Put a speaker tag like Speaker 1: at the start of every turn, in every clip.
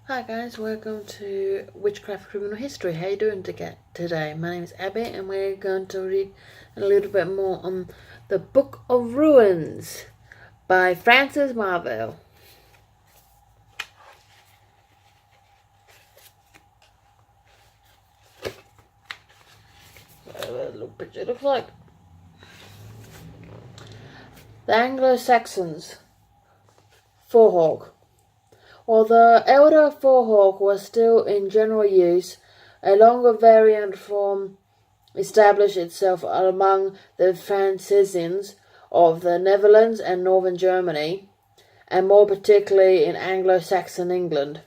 Speaker 1: Hi guys, welcome to Witchcraft Criminal History. How you doing today? My name is Abby and we're going to read a little bit more on the Book of Ruins by Francis Melville. What a little picture looks like. The Anglo-Saxons, Futhork. While the elder Futhork was still in general use, a longer variant form established itself among the Franciscans of the Netherlands and northern Germany, and more particularly in Anglo-Saxon England.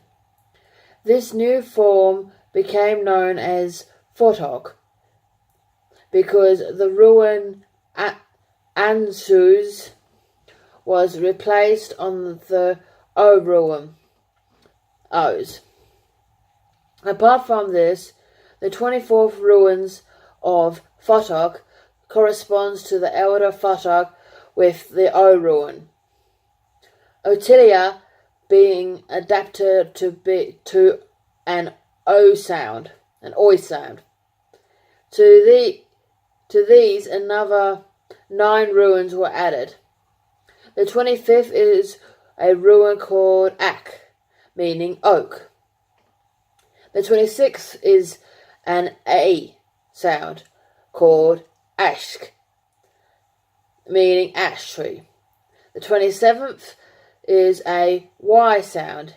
Speaker 1: This new form became known as Futhork because the ruin Anzus was replaced on the O ruin. O's. Apart from this, the 24th ruins of Futhork corresponds to the elder Futhork with the O ruin. Otilia being adapted to an O sound, an oi sound. To these, another 9 ruins were added. The 25th is a ruin called Ak, meaning oak. The 26th is an A sound called Ashk, meaning ash tree. The 27th is a Y sound,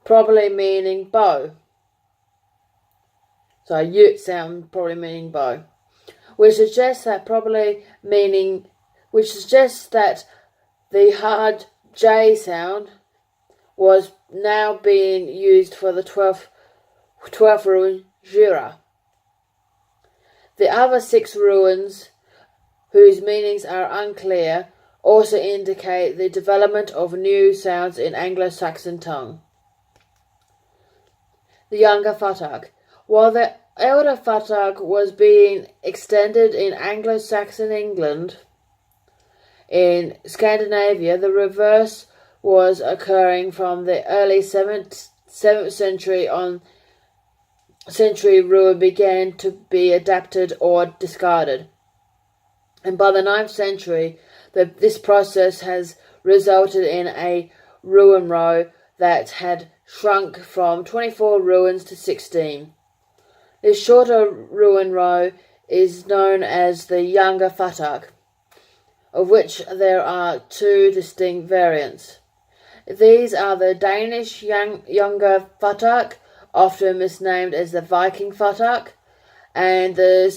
Speaker 1: probably meaning bow. So a Yut sound, probably meaning bow, which suggests that the hard J sound was now being used for the 12th ruin, Jura. The other 6 ruins, whose meanings are unclear, also indicate the development of new sounds in Anglo-Saxon tongue. The younger Futhork. While the elder Futhork was being extended in Anglo-Saxon England, in Scandinavia, the reverse was occurring from the early 7th century ruin began to be adapted or discarded. And by the 9th century, this process has resulted in a ruin row that had shrunk from 24 ruins to 16. This shorter ruin row is known as the younger Futhork, of which there are 2 distinct variants. These are the Danish younger Futhork, often misnamed as the Viking Futhork, and the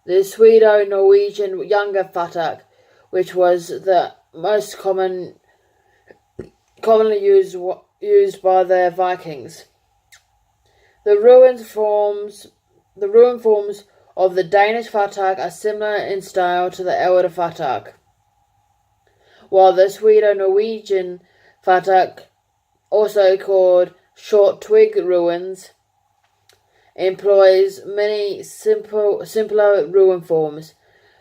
Speaker 1: Swedo-Norwegian younger Futhork, which was the most commonly used by the Vikings. The ruin forms of the Danish Futhork are similar in style to the elder Futhork, while the Swedo-Norwegian Futhork, also called short twig ruins, employs many simpler ruin forms.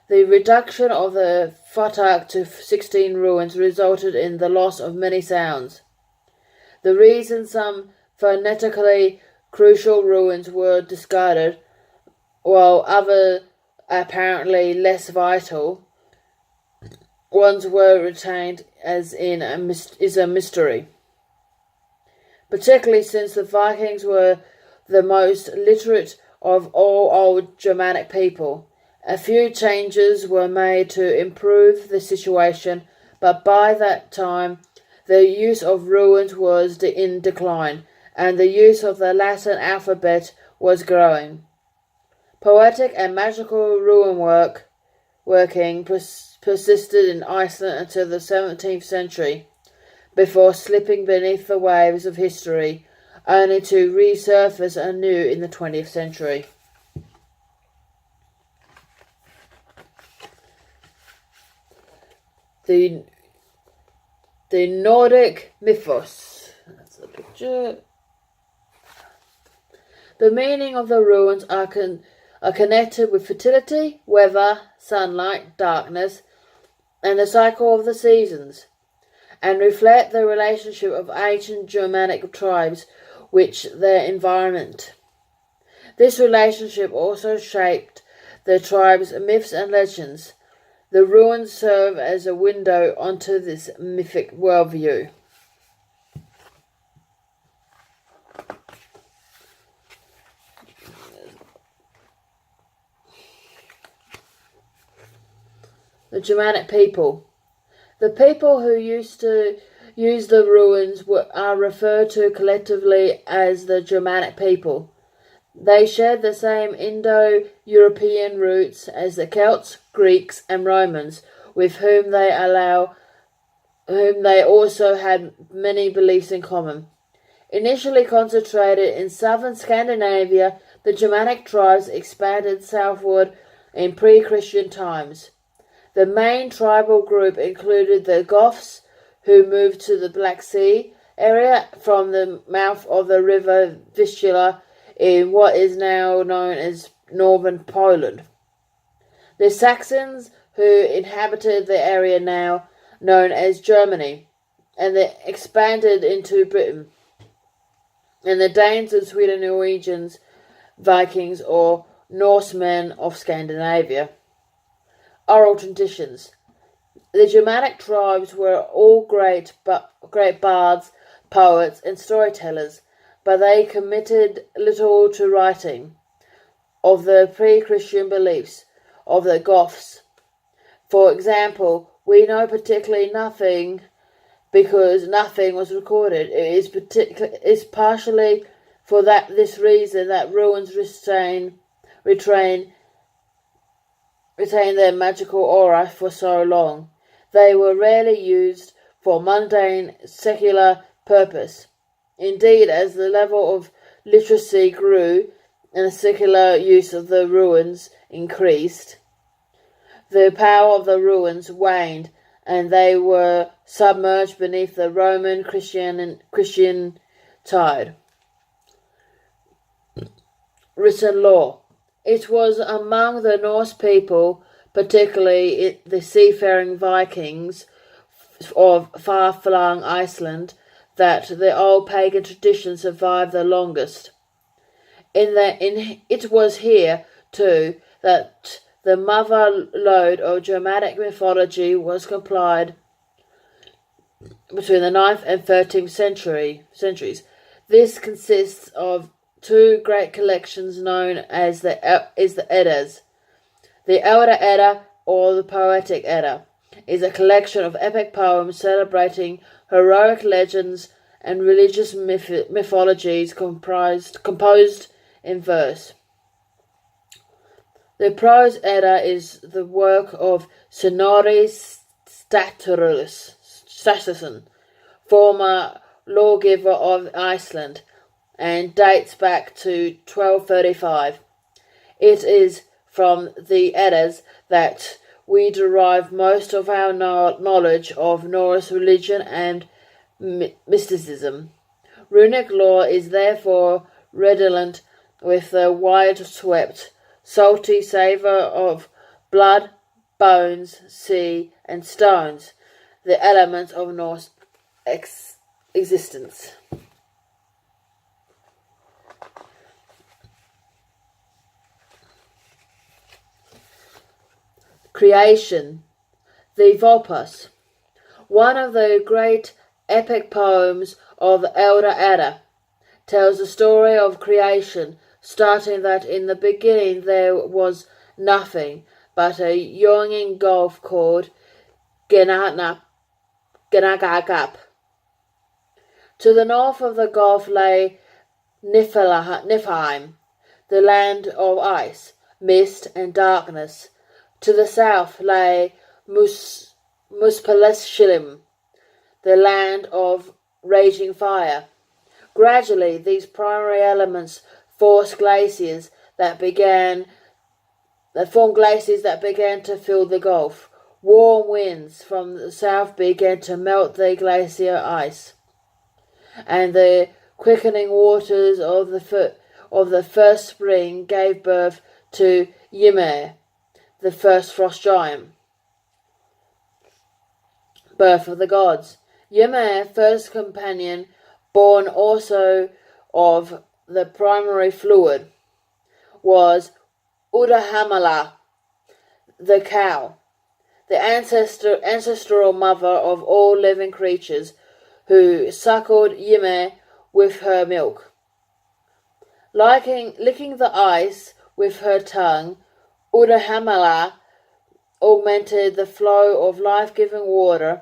Speaker 1: The reduction of the Futhork to 16 ruins resulted in the loss of many sounds. The reason some phonetically crucial ruins were discarded, while other apparently less vital ones were retained is a mystery, particularly since the Vikings were the most literate of all old Germanic people. A few changes were made to improve the situation, but by that time the use of ruins was in decline, and the use of the Latin alphabet was growing. Poetic and magical ruin working persisted in Iceland until the 17th century, before slipping beneath the waves of history, only to resurface anew in the 20th century. The Nordic mythos. That's the picture. The meaning of the ruins are connected with fertility, weather, sunlight, darkness, and the cycle of the seasons. and reflect the relationship of ancient Germanic tribes with their environment. This relationship also shaped the tribe's myths and legends. The ruins serve as a window onto this mythic worldview. The Germanic people. The people who used to use the ruins are referred to collectively as the Germanic people. They shared the same Indo-European roots as the Celts, Greeks, and Romans, with whom they also had many beliefs in common. Initially concentrated in southern Scandinavia, the Germanic tribes expanded southward in pre-Christian times. The main tribal group included the Goths, who moved to the Black Sea area from the mouth of the river Vistula in what is now known as northern Poland. The Saxons, who inhabited the area now known as Germany, and they expanded into Britain. And the Danes and Sweden Norwegians, Vikings or Norsemen of Scandinavia. Oral traditions. The Germanic tribes were all great bards, poets, and storytellers, but they committed little to writing of the pre-Christian beliefs of the Goths. For example, we know particularly nothing because nothing was recorded. It is partially for this reason that ruins retain their magical aura for so long. They were rarely used for mundane, secular purpose. Indeed, as the level of literacy grew and the secular use of the ruins increased, the power of the ruins waned, and they were submerged beneath the Roman Christian tide. Written law. It was among the Norse people, particularly the seafaring Vikings of far-flung Iceland, that the old pagan tradition survived the longest. It was here, too, that the mother lode of Germanic mythology was compiled between the 9th and 13th centuries. This consists of two great collections known as the Eddas. The Elder Edda, or the Poetic Edda, is a collection of epic poems celebrating heroic legends and religious mythologies composed in verse. The Prose Edda is the work of Snorri Sturluson, former lawgiver of Iceland, and dates back to 1235. It is from the Eddas that we derive most of our knowledge of Norse religion and mysticism. Runic law is therefore redolent with the wide-swept, salty savour of blood, bones, sea, and stones, the elements of Norse existence. Creation. The Volpus. One of the great epic poems of the Elder Edda tells the story of creation, starting that in the beginning there was nothing but a yawning gulf called Genagap. To the north of the gulf lay Niflheim, the land of ice, mist, and darkness. To the south lay Muspelheim, the land of raging fire. Gradually, these primary elements formed glaciers that began to fill the gulf. Warm winds from the south began to melt the glacier ice, and the quickening waters of the first spring gave birth to Ymir, the first frost giant. Birth of the gods. Ymir, first companion, born also of the primary fluid, was Udahamala, the cow, the ancestral mother of all living creatures, who suckled Ymir with her milk. Licking the ice with her tongue, Udahamala augmented the flow of life-giving water,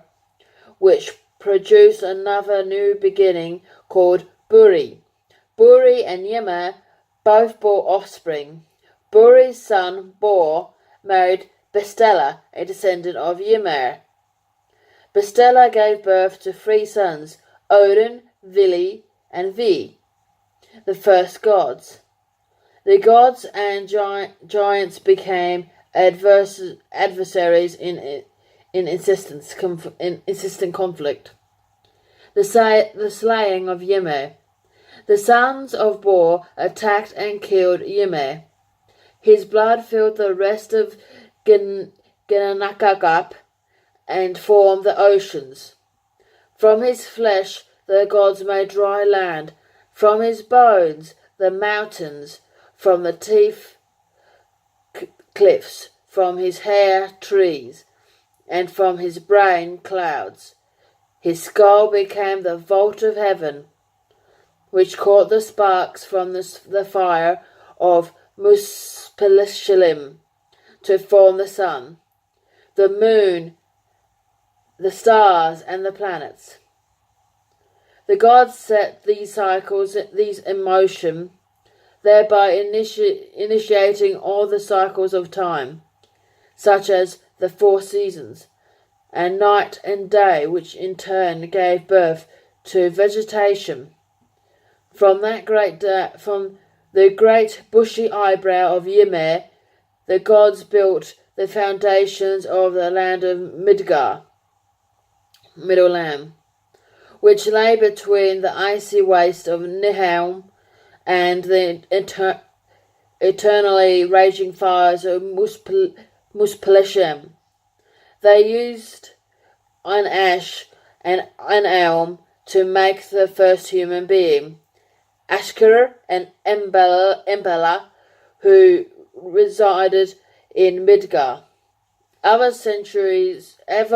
Speaker 1: which produced another new beginning called Buri. Buri and Ymir both bore offspring. Buri's son, Bor, married Bestela, a descendant of Ymir. Bestela gave birth to 3 sons, Odin, Vili, and Vi, the first gods. The gods and giants became adversaries in insistent conflict. The slaying of Ymir. The sons of Bor attacked and killed Ymir. His blood filled the rest of Gnanakagap and formed the oceans. From his flesh the gods made dry land, from his bones the mountains, from the teeth cliffs, from his hair trees, and from his brain clouds. His skull became the vault of heaven, which caught the sparks from the fire of Muspelishlim to form the sun, the moon, the stars, and the planets. The gods set these cycles, in motion, thereby initiating all the cycles of time, such as the 4 seasons, and night and day, which in turn gave birth to vegetation. From the great bushy eyebrow of Ymir, the gods built the foundations of the land of Midgard, Middle Lam, which lay between the icy waste of Nihilm and the eternally raging fires of Muspelishlim. They used an ash and an elm to make the first human being, Ashkur and Embela, who resided in Midgard. Other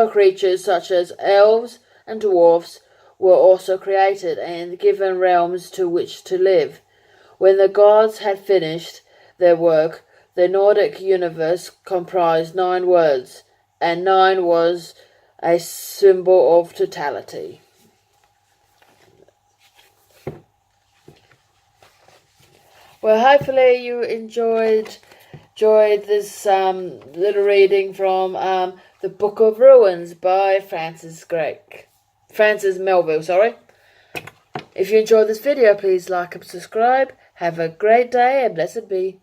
Speaker 1: creatures such as elves and dwarfs were also created and given realms to which to live. When the gods had finished their work, the Nordic universe comprised 9 words, and 9 was a symbol of totality. Well, hopefully you enjoyed this little reading from the Book of Ruins by Francis Melville. If you enjoyed this video, please like and subscribe. Have a great day and blessed be.